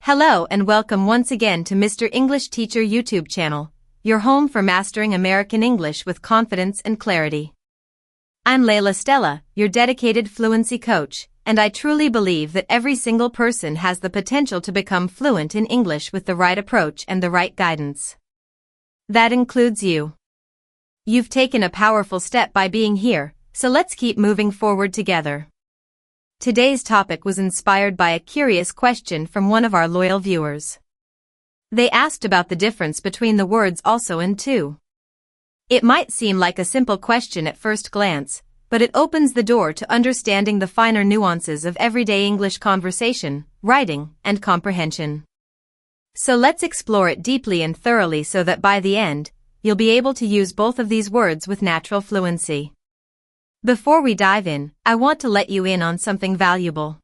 Hello and welcome once again to Mr. English Teacher YouTube channel, your home for mastering American English with confidence and clarity. I'm Layla Stella, your dedicated fluency coach, and I truly believe that every single person has the potential to become fluent in English with the right approach and the right guidance. That includes you. You've taken a powerful step by being here, so let's keep moving forward together. Today's topic was inspired by a curious question from one of our loyal viewers. They asked about the difference between the words also and to. It might seem like a simple question at first glance, but it opens the door to understanding the finer nuances of everyday English conversation, writing, and comprehension. So let's explore it deeply and thoroughly so that by the end, you'll be able to use both of these words with natural fluency. Before we dive in, I want to let you in on something valuable.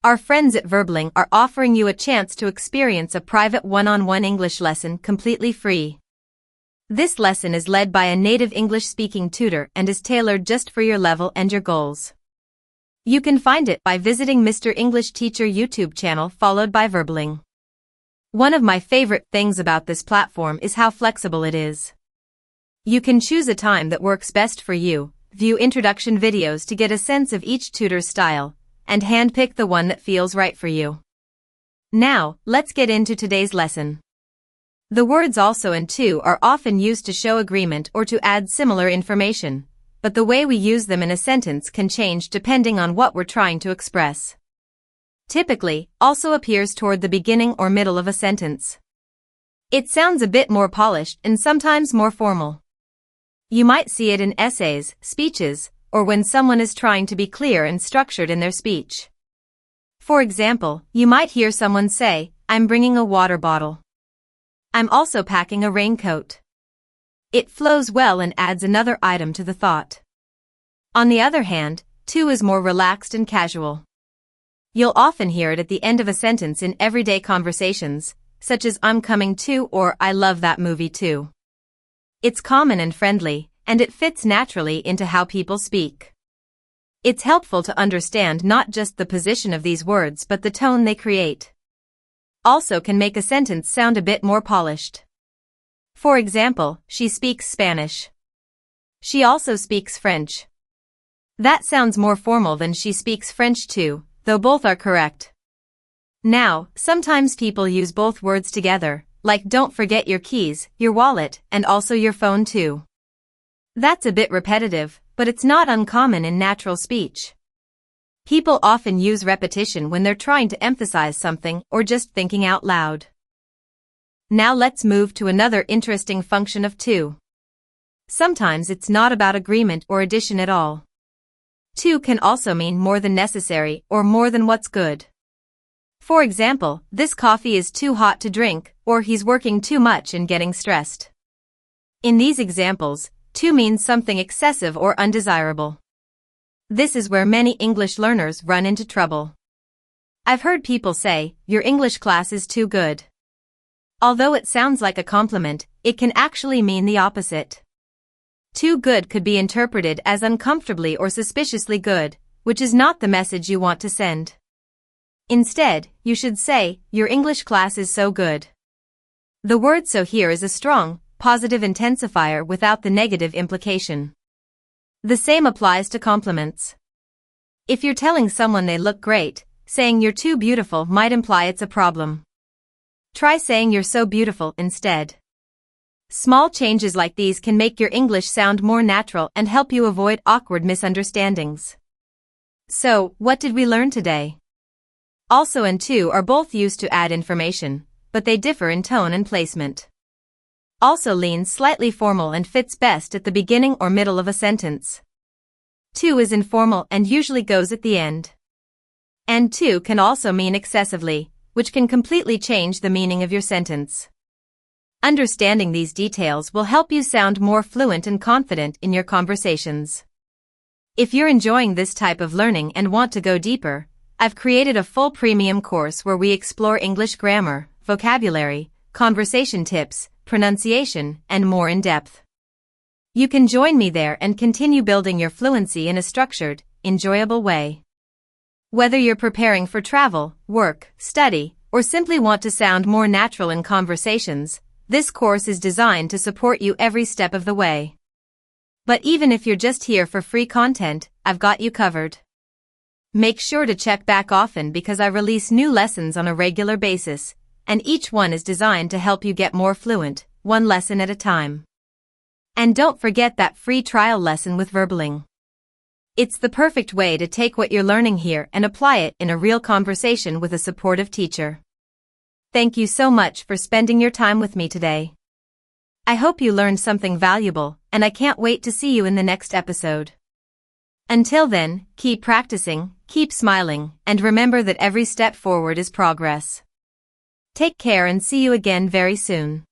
Our friends at Verbling are offering you a chance to experience a private one-on-one English lesson completely free. This lesson is led by a native English-speaking tutor and is tailored just for your level and your goals. You can find it by visiting Mr. English Teacher YouTube channel followed by Verbling. One of my favorite things about this platform is how flexible it is. You can choose a time that works best for you, view introduction videos to get a sense of each tutor's style, and handpick the one that feels right for you. Now, let's get into today's lesson. The words also and to are often used to show agreement or to add similar information, but the way we use them in a sentence can change depending on what we're trying to express. Typically, also appears toward the beginning or middle of a sentence. It sounds a bit more polished and sometimes more formal. You might see it in essays, speeches, or when someone is trying to be clear and structured in their speech. For example, you might hear someone say, "I'm bringing a water bottle. I'm also packing a raincoat." It flows well and adds another item to the thought. On the other hand, to is more relaxed and casual. You'll often hear it at the end of a sentence in everyday conversations, such as "I'm coming to" or "I love that movie too." It's common and friendly, and it fits naturally into how people speak. It's helpful to understand not just the position of these words but the tone they create. Also can make a sentence sound a bit more polished. For example, she speaks Spanish. She also speaks French. That sounds more formal than she speaks French too, though both are correct. Now, sometimes people use both words together, like "don't forget your keys, your wallet, and also your phone too." That's a bit repetitive, but it's not uncommon in natural speech. People often use repetition when they're trying to emphasize something or just thinking out loud. Now let's move to another interesting function of to. Sometimes it's not about agreement or addition at all. To can also mean more than necessary or more than what's good. For example, "This coffee is too hot to drink," or "he's working too much and getting stressed." In these examples, to means something excessive or undesirable. This is where many English learners run into trouble. I've heard people say, "Your English class is too good." Although it sounds like a compliment, it can actually mean the opposite. Too good could be interpreted as uncomfortably or suspiciously good, which is not the message you want to send. Instead, you should say, "Your English class is so good." The word "so" here is a strong, positive intensifier without the negative implication. The same applies to compliments. If you're telling someone they look great, saying "you're too beautiful" might imply it's a problem. Try saying "you're so beautiful" instead. Small changes like these can make your English sound more natural and help you avoid awkward misunderstandings. So, what did we learn today? Also and to are both used to add information, but they differ in tone and placement. Also leans slightly formal and fits best at the beginning or middle of a sentence. To is informal and usually goes at the end. And to can also mean excessively, which can completely change the meaning of your sentence. Understanding these details will help you sound more fluent and confident in your conversations. If you're enjoying this type of learning and want to go deeper, I've created a full premium course where we explore English grammar, vocabulary, conversation tips, pronunciation, and more in depth. You can join me there and continue building your fluency in a structured, enjoyable way. Whether you're preparing for travel, work, study, or simply want to sound more natural in conversations, this course is designed to support you every step of the way. But even if you're just here for free content, I've got you covered. Make sure to check back often because I release new lessons on a regular basis, and each one is designed to help you get more fluent, one lesson at a time. And don't forget that free trial lesson with Verbaling. It's the perfect way to take what you're learning here and apply it in a real conversation with a supportive teacher. Thank you so much for spending your time with me today. I hope you learned something valuable, and I can't wait to see you in the next episode. Until then, keep practicing, keep smiling, and remember that every step forward is progress. Take care and see you again very soon.